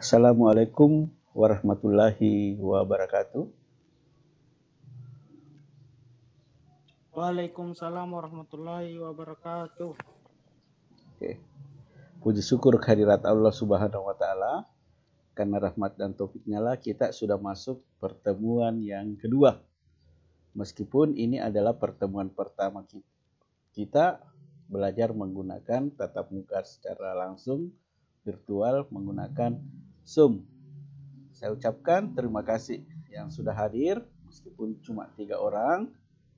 Assalamualaikum warahmatullahi wabarakatuh. Waalaikumsalam warahmatullahi wabarakatuh. Oke. Puji syukur kehadirat Allah Subhanahu wa taala, karena rahmat dan taufiknya lah kita sudah masuk pertemuan yang kedua. Meskipun ini adalah pertemuan pertama kita belajar menggunakan tatap muka secara langsung virtual menggunakan Zoom. Saya ucapkan terima kasih yang sudah hadir, meskipun cuma 3 orang,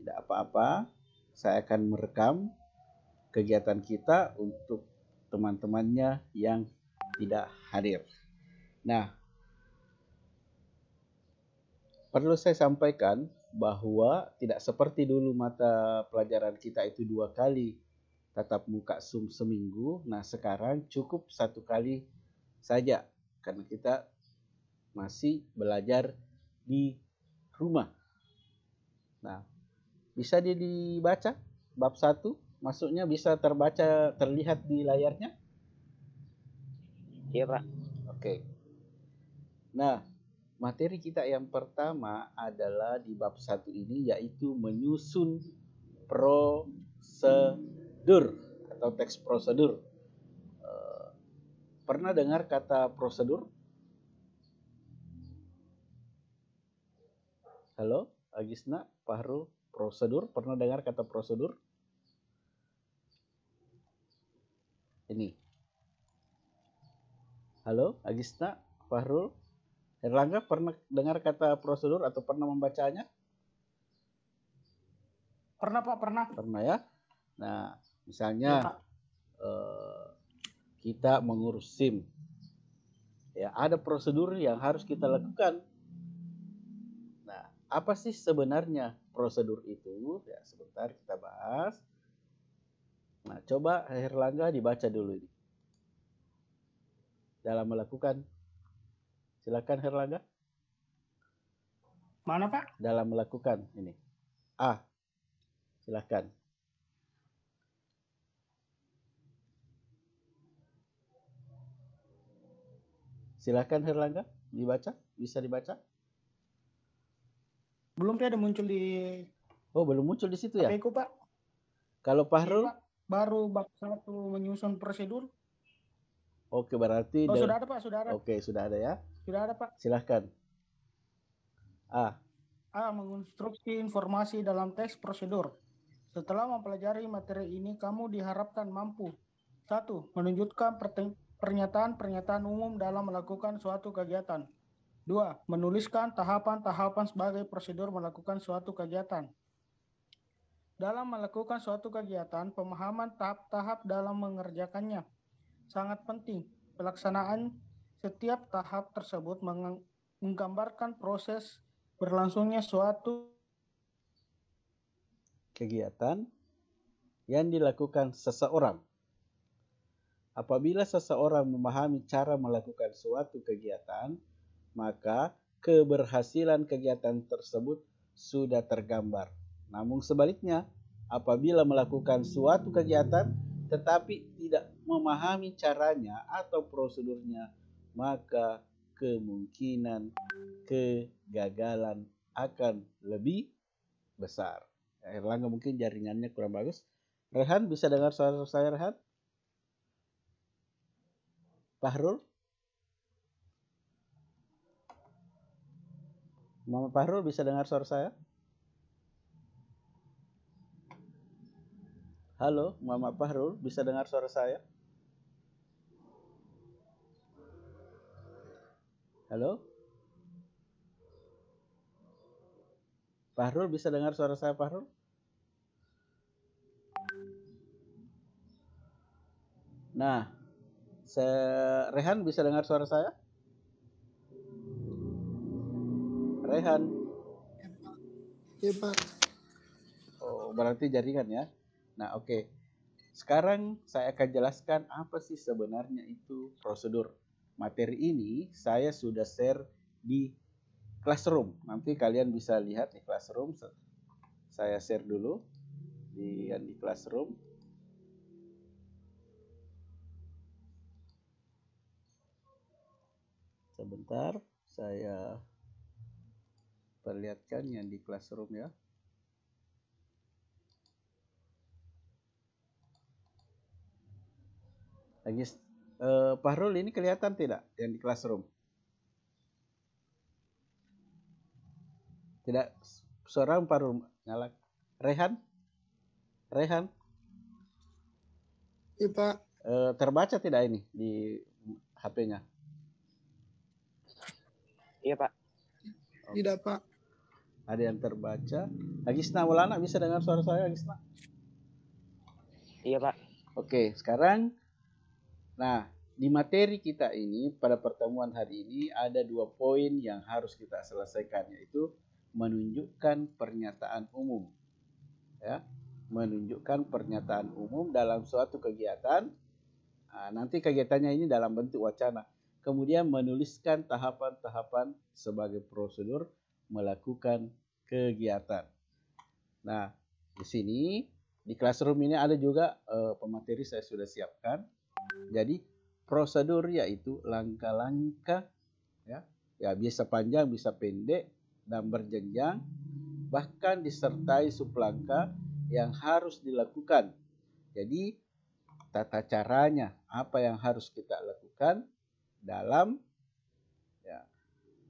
tidak apa-apa. Saya akan merekam kegiatan kita untuk teman-temannya yang tidak hadir. Nah, perlu saya sampaikan bahwa tidak seperti dulu mata pelajaran kita itu 2 kali tatap muka Zoom seminggu. Nah, sekarang cukup 1 kali saja karena kita masih belajar di rumah. Nah, bisa dibaca bab 1, masuknya bisa terlihat di layarnya? Iya, Pak. Oke. Nah, materi kita yang pertama adalah di bab 1 ini, yaitu menyusun prosedur atau teks prosedur. Pernah dengar kata prosedur? Halo, Agisna, Fahrul, prosedur. Pernah dengar kata prosedur? Ini. Halo, Agisna, Fahrul, Erlangga, pernah dengar kata prosedur atau pernah membacanya? Pernah, Pak, pernah. Pernah ya. Nah, Iya, misalnya Pak. kita mengurus SIM, ya ada prosedur yang harus kita lakukan. Nah, apa sih sebenarnya prosedur itu? Ya, sebentar kita bahas. Nah, coba Herlangga dibaca dulu ini. Dalam melakukan, silakan Herlangga. Mana, Pak? Dalam melakukan ini. A, silakan. Silakan Herlangga dibaca, bisa dibaca? Belum ada muncul di Oh, belum muncul di situ ya? HP-ku, Pak. Kalau Fahrul? Iya, Pak. Baru bab 1 menyusun prosedur. Oke, berarti Oh, sudah ada, Pak, sudah ada. Oke, sudah ada ya. Sudah ada, Pak. Silahkan. A. Menginstruksi informasi dalam teks prosedur. Setelah mempelajari materi ini, kamu diharapkan mampu 1. Menunjukkan pernyataan-pernyataan umum dalam melakukan suatu kegiatan. 2. Menuliskan tahapan-tahapan sebagai prosedur melakukan suatu kegiatan. Dalam melakukan suatu kegiatan, pemahaman tahap-tahap dalam mengerjakannya sangat penting. Pelaksanaan setiap tahap tersebut menggambarkan proses berlangsungnya suatu kegiatan yang dilakukan seseorang. Apabila seseorang memahami cara melakukan suatu kegiatan, maka keberhasilan kegiatan tersebut sudah tergambar. Namun sebaliknya, apabila melakukan suatu kegiatan tetapi tidak memahami caranya atau prosedurnya, maka kemungkinan kegagalan akan lebih besar. Erlangga mungkin jaringannya kurang bagus. Rehan, bisa dengar suara saya, Rehan? Fahrul? Mama Fahrul bisa dengar suara saya? Halo, Mama Fahrul, bisa dengar suara saya? Halo? Fahrul, bisa dengar suara saya, Fahrul? Nah, Rehan bisa dengar suara saya? Rehan. Ya, Pak. Oh, berarti jaringan ya. Nah, oke. Sekarang saya akan jelaskan apa sih sebenarnya itu prosedur. Materi ini saya sudah share di Classroom. Nanti kalian bisa lihat di Classroom. Saya share dulu di Classroom. Sebentar, saya perlihatkan yang di Classroom ya. Fahrul, ini kelihatan tidak yang di Classroom? Tidak, suara Fahrul nyala. Rehan? Iya, Pak. Terbaca tidak ini di HP-nya? Iya, Pak. Tidak, Pak. Ada yang terbaca. Agisna Maulana, bisa dengar suara saya, Agisna? Iya, Pak. Oke, sekarang nah, di materi kita ini pada pertemuan hari ini ada 2 poin yang harus kita selesaikan, yaitu menunjukkan pernyataan umum. Ya, menunjukkan pernyataan umum dalam suatu kegiatan. Nah, nanti kegiatannya ini dalam bentuk wacana. Kemudian menuliskan tahapan-tahapan sebagai prosedur melakukan kegiatan. Nah, di sini di Classroom ini ada juga pemateri saya sudah siapkan. Jadi prosedur yaitu langkah-langkah ya bisa panjang, bisa pendek dan berjenjang, bahkan disertai sublangkah yang harus dilakukan. Jadi tata caranya apa yang harus kita lakukan dalam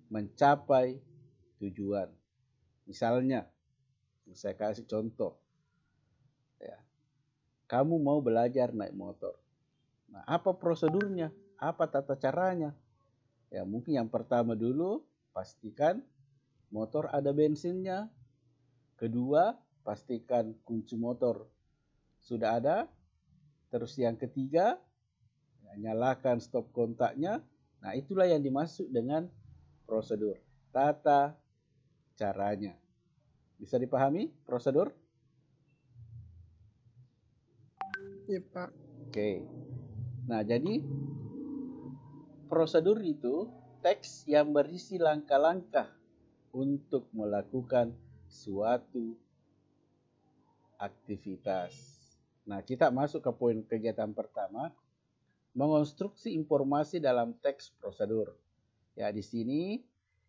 mencapai tujuan. Misalnya, saya kasih contoh. Kamu mau belajar naik motor. Nah, apa prosedurnya? Apa tata caranya? Ya, mungkin yang pertama dulu, pastikan motor ada bensinnya. Kedua, pastikan kunci motor sudah ada. Terus yang ketiga, nyalakan stop kontaknya. Nah, itulah yang dimaksud dengan prosedur. Tata caranya. Bisa dipahami prosedur? Iya, Pak. Oke. Nah, jadi prosedur itu teks yang berisi langkah-langkah untuk melakukan suatu aktivitas. Nah, kita masuk ke poin kegiatan pertama, mengonstruksi informasi dalam teks prosedur. Ya, di sini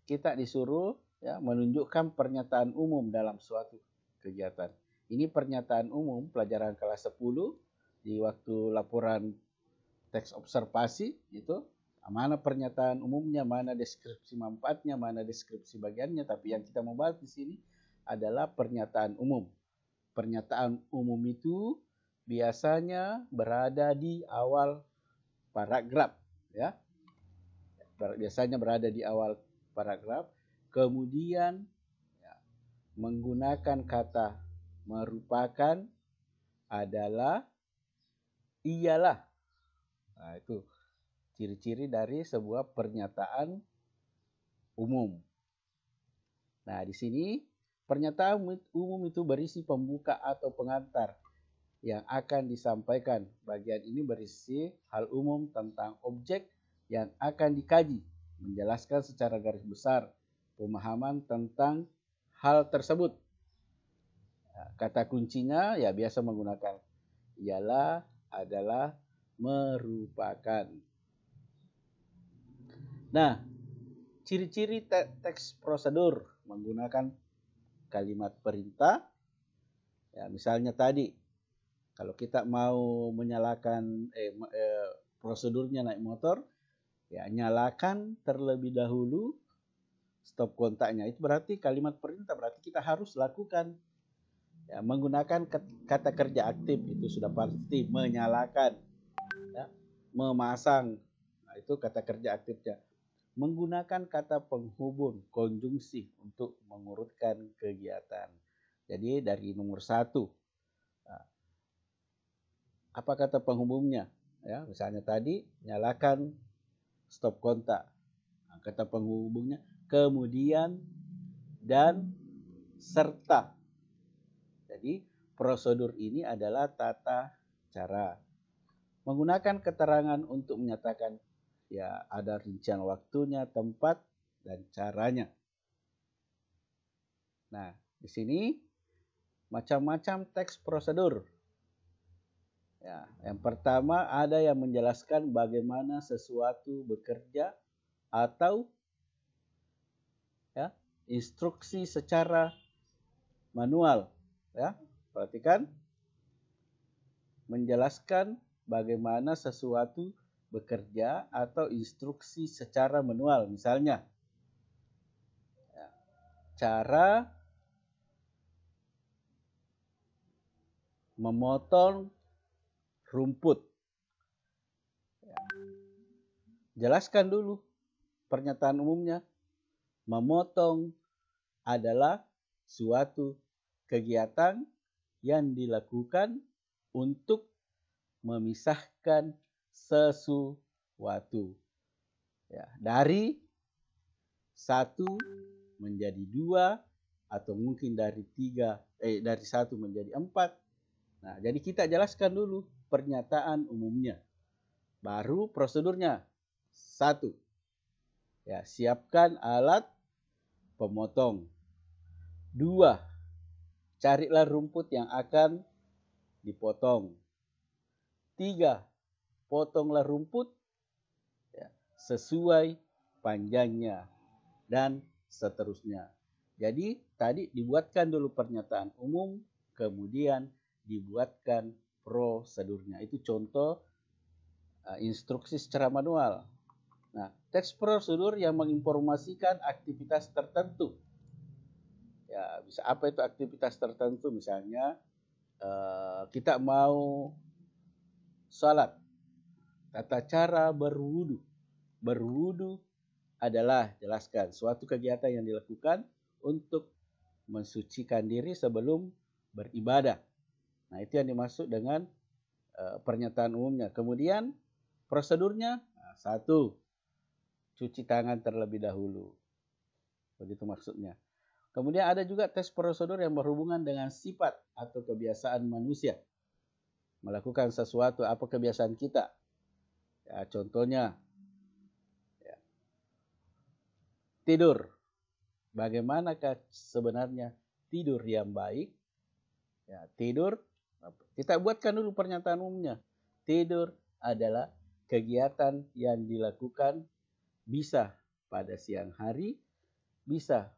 kita disuruh menunjukkan pernyataan umum dalam suatu kegiatan. Ini pernyataan umum pelajaran kelas 10 di waktu laporan teks observasi itu. Mana pernyataan umumnya, mana deskripsi manfaatnya, mana deskripsi bagiannya. Tapi yang kita mau bahas di sini adalah pernyataan umum. Pernyataan umum itu biasanya berada di awal paragraf, ya. Biasanya berada di awal paragraf. Kemudian menggunakan kata merupakan, adalah, iyalah. Nah, itu ciri-ciri dari sebuah pernyataan umum. Nah, di sini pernyataan umum itu berisi pembuka atau pengantar yang akan disampaikan. Bagian ini berisi hal umum tentang objek yang akan dikaji, menjelaskan secara garis besar pemahaman tentang hal tersebut. Kata kuncinya ya biasa menggunakan ialah, adalah, merupakan. Nah, ciri-ciri teks prosedur menggunakan kalimat perintah. Ya, misalnya tadi, kalau kita mau menyalakan prosedurnya naik motor, ya nyalakan terlebih dahulu stop kontaknya. Itu berarti kalimat perintah, berarti kita harus lakukan. Ya, menggunakan kata kerja aktif itu sudah pasti menyalakan. Ya, memasang, nah, itu kata kerja aktifnya. Menggunakan kata penghubung konjungsi untuk mengurutkan kegiatan. Jadi dari nomor 1, apa kata penghubungnya? Ya, misalnya tadi nyalakan stop kontak. Nah, kata penghubungnya kemudian dan serta. Jadi prosedur ini adalah tata cara. Menggunakan keterangan untuk menyatakan ya ada rincian waktunya, tempat, dan caranya. Nah, di sini macam-macam teks prosedur. Ya, yang pertama ada yang menjelaskan bagaimana sesuatu bekerja atau ya, instruksi secara manual. Ya, perhatikan, menjelaskan bagaimana sesuatu bekerja atau instruksi secara manual. Misalnya, ya, cara memotong rumput. Ya. Jelaskan dulu pernyataan umumnya. Memotong adalah suatu kegiatan yang dilakukan untuk memisahkan sesuatu. Ya, dari satu menjadi dua, atau mungkin dari dari satu menjadi empat. Nah, jadi kita jelaskan dulu pernyataan umumnya. Baru prosedurnya. 1. Ya, siapkan alat pemotong. 2. Carilah rumput yang akan dipotong. 3. Potonglah rumput ya, sesuai panjangnya. Dan seterusnya. Jadi tadi dibuatkan dulu pernyataan umum, kemudian dibuatkan prosedurnya. Itu contoh instruksi secara manual. Nah, teks prosedur yang menginformasikan aktivitas tertentu. Ya, bisa apa itu aktivitas tertentu? Misalnya kita mau salat, tata cara berwudu. Berwudu adalah, jelaskan, suatu kegiatan yang dilakukan untuk mensucikan diri sebelum beribadah. Nah, itu yang dimaksud dengan pernyataan umumnya. Kemudian prosedurnya, 1, cuci tangan terlebih dahulu. Begitu maksudnya. Kemudian ada juga tes prosedur yang berhubungan dengan sifat atau kebiasaan manusia. Melakukan sesuatu, apa kebiasaan kita. Ya, contohnya, ya, tidur. Bagaimanakah sebenarnya tidur yang baik? Ya, tidur, kita buatkan dulu pernyataan umumnya. Tidur adalah kegiatan yang dilakukan bisa pada siang hari, bisa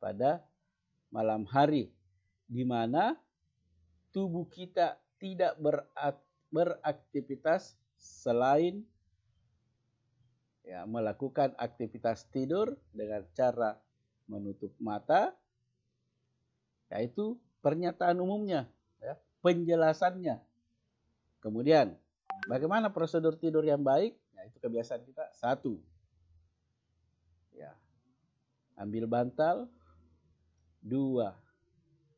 pada malam hari, di mana tubuh kita tidak beraktivitas selain ya, melakukan aktivitas tidur dengan cara menutup mata. Yaitu pernyataan umumnya, ya, penjelasannya. Kemudian, bagaimana prosedur tidur yang baik? Ya, itu kebiasaan kita. 1, ya, ambil bantal. 2,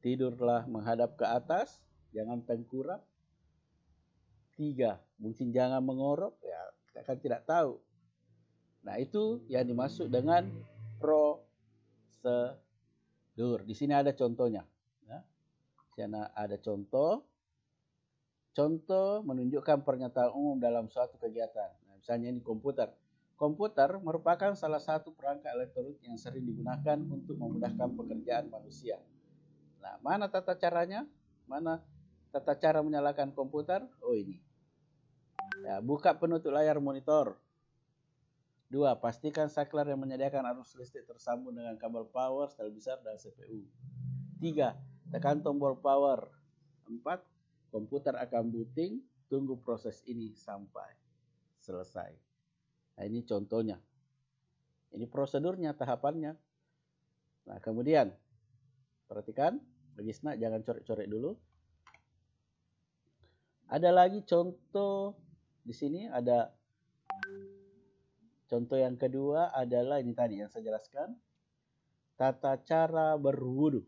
tidurlah menghadap ke atas, jangan tengkurap. 3, mungkin jangan mengorok, ya kita kan tidak tahu. Nah, itu yang dimaksud dengan prosedur. Di sini ada contohnya. Ya. Di sini ada contoh. Contoh menunjukkan pernyataan umum dalam suatu kegiatan. Nah, misalnya ini komputer. Komputer merupakan salah satu perangkat elektronik yang sering digunakan untuk memudahkan pekerjaan manusia. Nah, mana tata caranya? Mana tata cara menyalakan komputer? Oh, ini. Ya, buka penutup layar monitor. 2, pastikan saklar yang menyediakan arus listrik tersambung dengan kabel power, sel besar, dan CPU. 3, tekan tombol power. 4, komputer akan booting. Tunggu proses ini sampai selesai. Nah, ini contohnya. Ini prosedurnya, tahapannya. Nah, kemudian perhatikan, Gisna jangan coret-coret dulu. Ada lagi contoh di sini, ada contoh yang kedua adalah ini tadi yang saya jelaskan. Tata cara berwudu.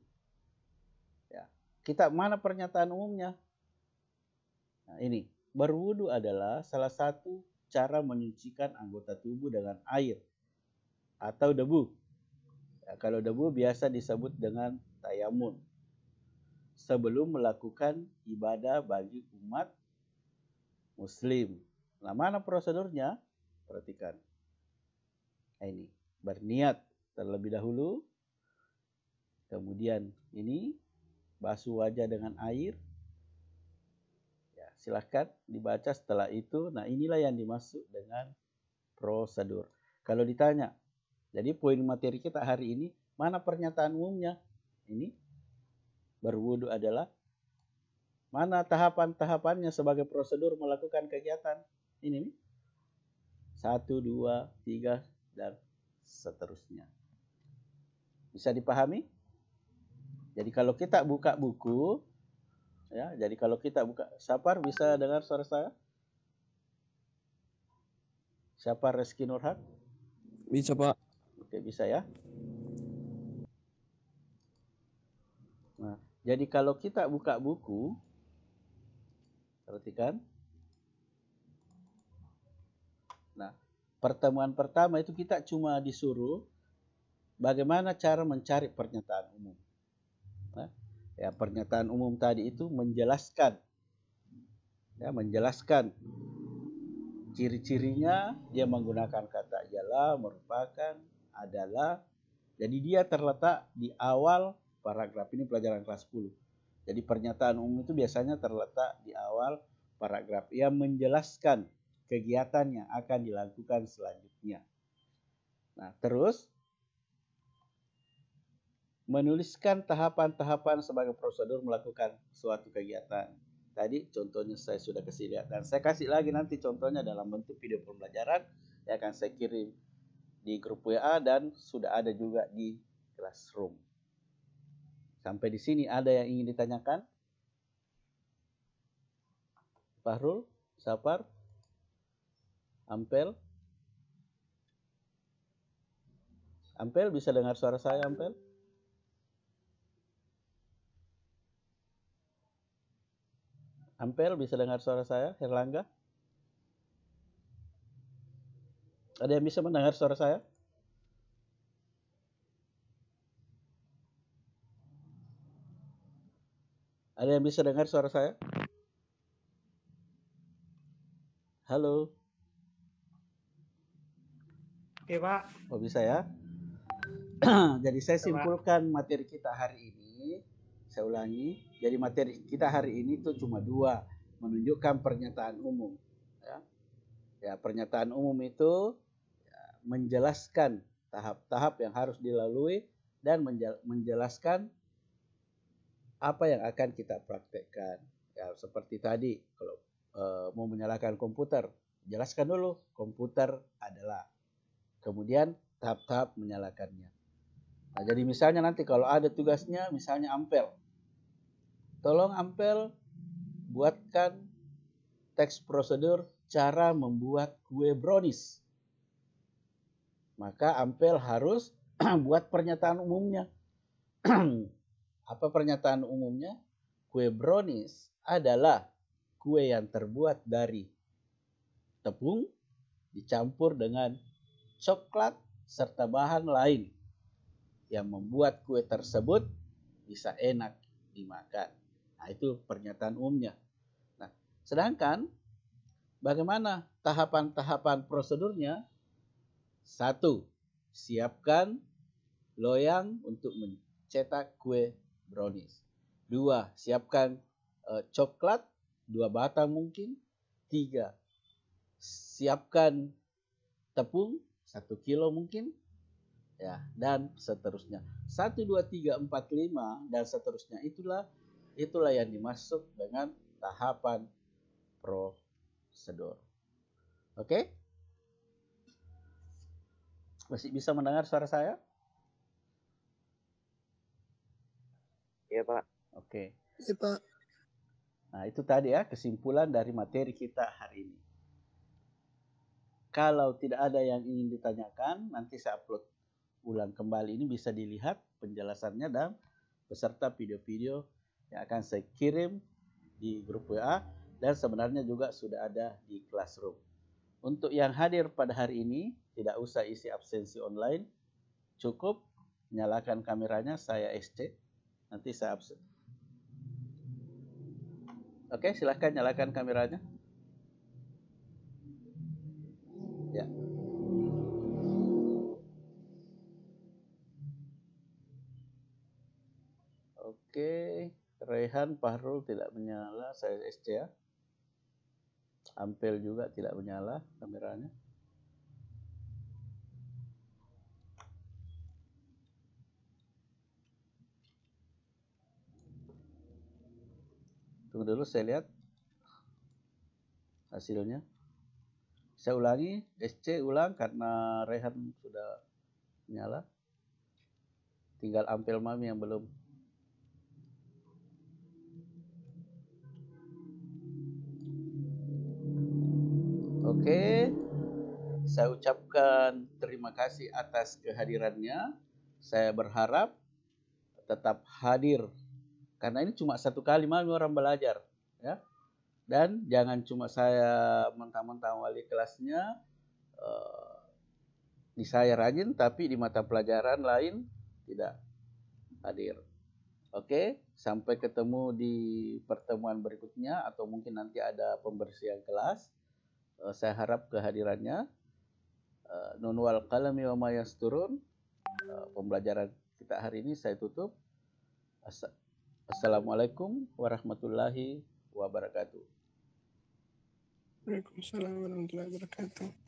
Ya, kita mana pernyataan umumnya? Nah, ini. Berwudu adalah salah satu cara menyucikan anggota tubuh dengan air atau debu. Ya, kalau debu biasa disebut dengan tayamun. Sebelum melakukan ibadah bagi umat muslim. Nah, mana prosedurnya? Perhatikan. Ini, berniat terlebih dahulu. Kemudian ini, basuh wajah dengan air. Ya, silahkan dibaca setelah itu. Nah, inilah yang dimaksud dengan prosedur. Kalau ditanya, jadi poin materi kita hari ini, mana pernyataan umumnya? Ini berwudu adalah mana tahapan-tahapannya sebagai prosedur melakukan kegiatan. Ini nih. 1, 2, 3, dan seterusnya. Bisa dipahami? Jadi kalau kita buka buku, ya, jadi kalau kita buka, Sapar bisa dengar suara saya? Sapar Reski Nurhat? Bisa, Pak. Oke, bisa ya. Nah, jadi kalau kita buka buku, perhatikan. Nah, pertemuan pertama itu kita cuma disuruh bagaimana cara mencari pernyataan umum. Nah, ya, pernyataan umum tadi itu menjelaskan, ya, menjelaskan ciri-cirinya. Dia menggunakan kata ialah, merupakan, adalah. Jadi dia terletak di awal paragraf. Ini pelajaran kelas 10. Jadi pernyataan umum itu biasanya terletak di awal paragraf yang menjelaskan kegiatan yang akan dilakukan selanjutnya. Nah, terus menuliskan tahapan-tahapan sebagai prosedur melakukan suatu kegiatan. Tadi contohnya saya sudah kasih lihat, dan saya kasih lagi nanti contohnya dalam bentuk video pembelajaran yang akan saya kirim di grup WA dan sudah ada juga di Classroom. Sampai di sini ada yang ingin ditanyakan? Fahrul, Sapar, Ampel? Ampel bisa dengar suara saya, Ampel? Ampel bisa dengar suara saya, Herlangga? Ada yang bisa mendengar suara saya? Ada yang bisa dengar suara saya? Halo? Oke, Pak. Oh, bisa ya? Jadi saya simpulkan materi kita hari ini. Saya ulangi. Jadi materi kita hari ini itu cuma 2. Menunjukkan pernyataan umum. Ya, pernyataan umum itu menjelaskan tahap-tahap yang harus dilalui dan menjelaskan apa yang akan kita praktekkan. Ya, seperti tadi, kalau mau menyalakan komputer, jelaskan dulu komputer adalah. Kemudian tahap-tahap menyalakannya. Nah, jadi misalnya nanti kalau ada tugasnya, misalnya Ampel. Tolong Ampel buatkan teks prosedur cara membuat kue brownies. Maka Ampel harus buat pernyataan umumnya. Apa pernyataan umumnya? Kue brownies adalah kue yang terbuat dari tepung dicampur dengan coklat serta bahan lain yang membuat kue tersebut bisa enak dimakan. Nah, itu pernyataan umumnya. Nah, sedangkan bagaimana tahapan-tahapan prosedurnya? 1. Siapkan loyang untuk mencetak kue brownies. 2. Siapkan coklat 2 batang mungkin. 3. Siapkan tepung 1 kilo mungkin. Ya, dan seterusnya. 1, 2, 3, 4, 5 dan seterusnya. Itulah yang dimaksud dengan tahapan prosedur. Oke? Masih bisa mendengar suara saya? Iya, Pak. Oke. Iya, Pak. Nah, itu tadi ya kesimpulan dari materi kita hari ini. Kalau tidak ada yang ingin ditanyakan, nanti saya upload ulang kembali. Ini bisa dilihat penjelasannya dan beserta video-video yang akan saya kirim di grup WA dan sebenarnya juga sudah ada di Classroom. Untuk yang hadir pada hari ini, tidak usah isi absensi online. Cukup nyalakan kameranya, saya SC. Nanti saya absen. Oke, silahkan nyalakan kameranya. Ya. Oke, Rehan, Fahrul tidak menyala, saya SC ya. Ampel juga tidak menyala kameranya. Tunggu dulu saya lihat hasilnya. Saya ulangi, SC ulang karena Rehan sudah nyala. Tinggal Ampel Mami yang belum. Oke, saya ucapkan terima kasih atas kehadirannya. Saya berharap tetap hadir karena ini cuma satu kali Mami orang belajar, ya. Dan jangan cuma saya mentang-mentang wali kelasnya, di saya rajin tapi di mata pelajaran lain tidak hadir. Oke, sampai ketemu di pertemuan berikutnya atau mungkin nanti ada pembersihan kelas. Saya harap kehadirannya. Nun wal qalami wa ma yasturun. Pembelajaran kita hari ini saya tutup. Assalamualaikum warahmatullahi wabarakatuh. Waalaikumsalam warahmatullahi wabarakatuh.